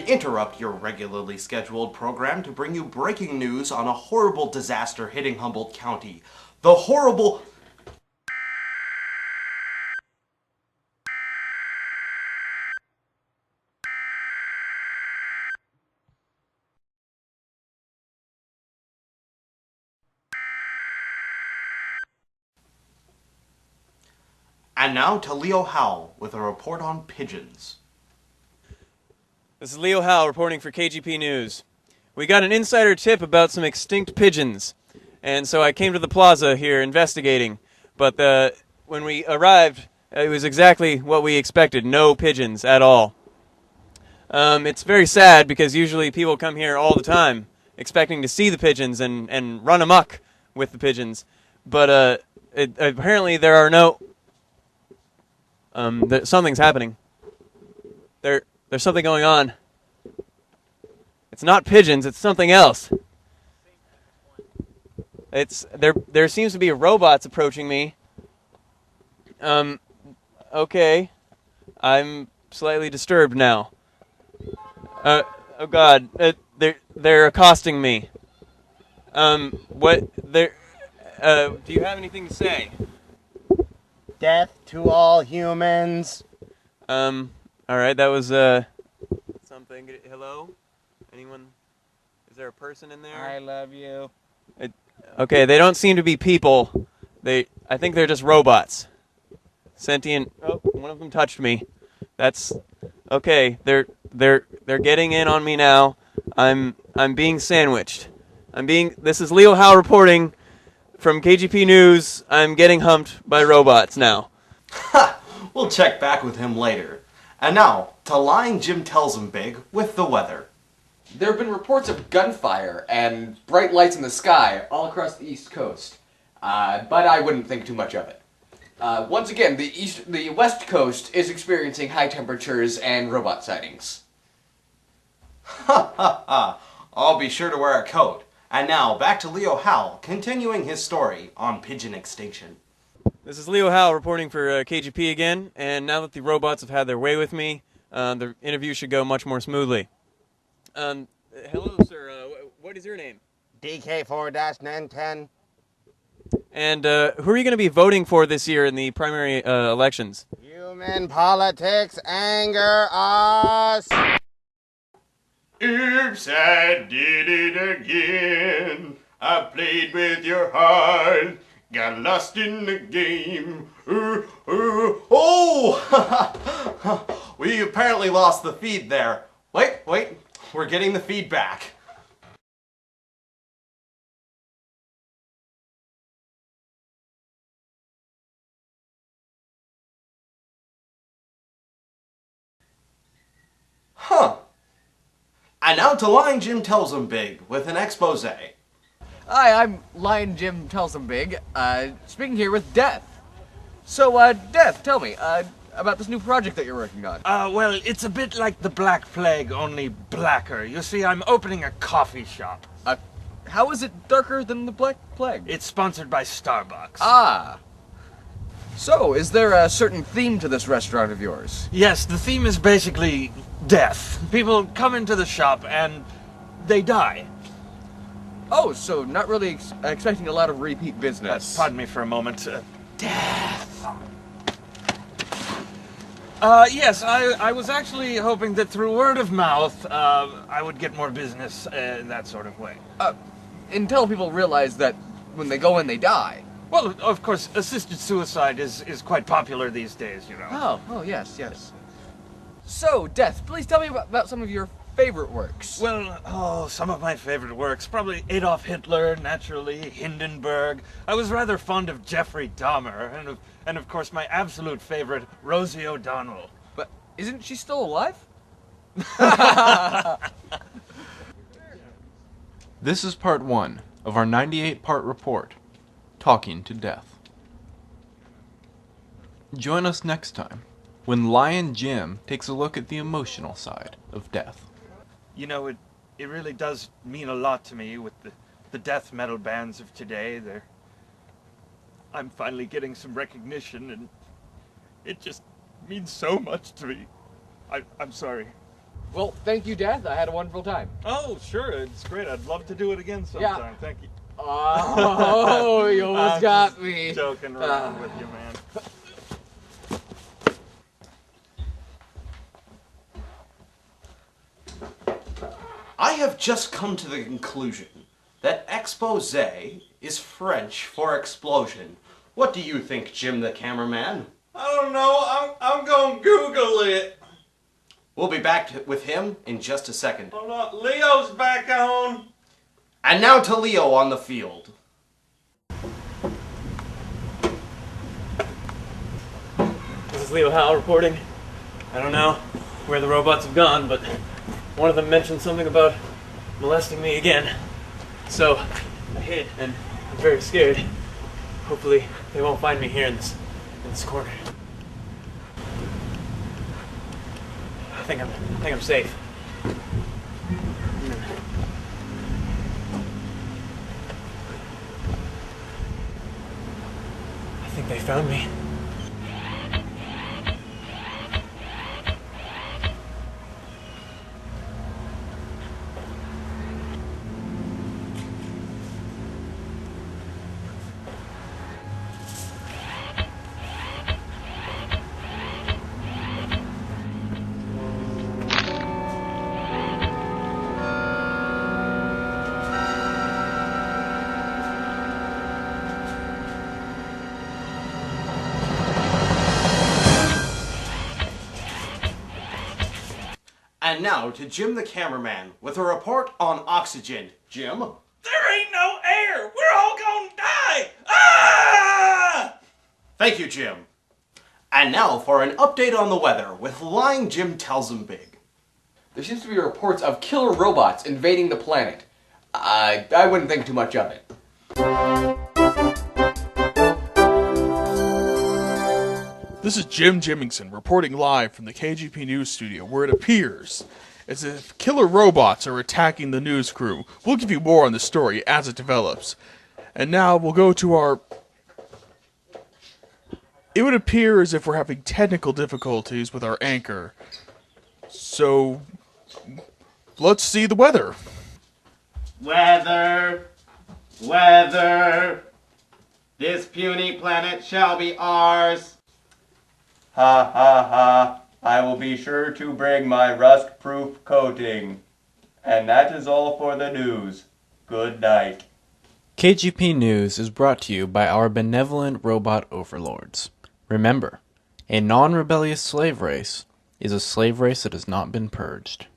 interrupt your regularly scheduled program to bring you breaking news on a horrible disaster hitting Humboldt County. The horrible... And now to Leo Howell with a report on pigeons. This is Leo Howell reporting for KGP News. We got an insider tip about some extinct pigeons, and so I came to the plaza here investigating. But when we arrived, it was exactly what we expected, no pigeons at all. It's very sad because usually people come here all the time expecting to see the pigeons and run amok with the pigeons. But apparently there are no... something's happening. There's something going on. It's not pigeons, it's something else. There seems to be robots approaching me. Okay. I'm slightly disturbed now. Oh god, they're accosting me. Do you have anything to say? Death to all humans. Alright, that was, something. Hello? Anyone? Is there a person in there? I love you. Okay, they don't seem to be people. I think they're just robots. Sentient. Oh, one of them touched me. That's okay. They're getting in on me now. I'm being sandwiched. This is Leo Howe reporting from KGP News. I'm getting humped by robots now. Ha! We'll check back with him later. And now, to Lying Jim Tells 'em Big with the weather. There have been reports of gunfire and bright lights in the sky all across the East Coast, but I wouldn't think too much of it. Once again, the West Coast is experiencing high temperatures and robot sightings. Ha ha ha! I'll be sure to wear a coat. And now, back to Leo Howell, continuing his story on pigeon extinction. This is Leo Howe reporting for KGP again, and now that the robots have had their way with me, the interview should go much more smoothly. Hello, sir. What is your name? DK4-910. And who are you going to be voting for this year in the primary elections? Human politics anger us. Oops, I did it again. I played with your heart. Got lost in the game. Oh! We apparently lost the feed there. Wait. We're getting the feed back. Huh. And now to Lying Jim Tells 'em Big with an expose. Hi, I'm Lion Jim Tells 'em Big, speaking here with Death. So, Death, tell me, about this new project that you're working on. Well, it's a bit like the Black Plague, only blacker. You see, I'm opening a coffee shop. How is it darker than the Black Plague? It's sponsored by Starbucks. Ah. So, is there a certain theme to this restaurant of yours? Yes, the theme is basically death. People come into the shop and they die. Oh, so not really expecting a lot of repeat business. Pardon me for a moment. Death. Yes, I was actually hoping that through word of mouth, I would get more business in that sort of way. Until people realize that when they go in, they die. Well, of course, assisted suicide is quite popular these days, you know. Oh, yes. So, Death, please tell me about some of your favorite works. Well, some of my favorite works, probably Adolf Hitler, naturally, Hindenburg. I was rather fond of Jeffrey Dahmer, and of course my absolute favorite, Rosie O'Donnell. But isn't she still alive? This is part 1 of our 98-part report, Talking to Death. Join us next time when Lion Jim takes a look at the emotional side of death. You know, it really does mean a lot to me with the death metal bands of today. I'm finally getting some recognition, and it just means so much to me. I'm sorry. Well, thank you, Death. I had a wonderful time. Oh, sure, it's great. I'd love to do it again sometime. Thank you. Oh, you almost I'm got just me. Joking around with you, man. I have just come to the conclusion that expose is French for explosion. What do you think, Jim the cameraman? I don't know. I'm gonna Google it. We'll be back with him in just a second. Hold on. Leo's back on. And now to Leo on the field. This is Leo Howell reporting. I don't know where the robots have gone, but one of them mentioned something about molesting me again. So I hid, and I'm very scared. Hopefully they won't find me here in this corner. I think I'm safe. I think they found me. And now to Jim the cameraman with a report on oxygen. Jim? There ain't no air. We're all gonna die. Ah! Thank you, Jim. And now for an update on the weather with Lying Jim Tells 'em Big. There seems to be reports of killer robots invading the planet. I wouldn't think too much of it. This is Jim Jimingson reporting live from the KGP News studio, where it appears as if killer robots are attacking the news crew. We'll give you more on the story as it develops. And now we'll go to our... It would appear as if we're having technical difficulties with our anchor. So, let's see the weather. Weather, weather, this puny planet shall be ours. Ha ha ha, I will be sure to bring my rust-proof coating. And that is all for the news. Good night. KGP News is brought to you by our benevolent robot overlords. Remember, a non-rebellious slave race is a slave race that has not been purged.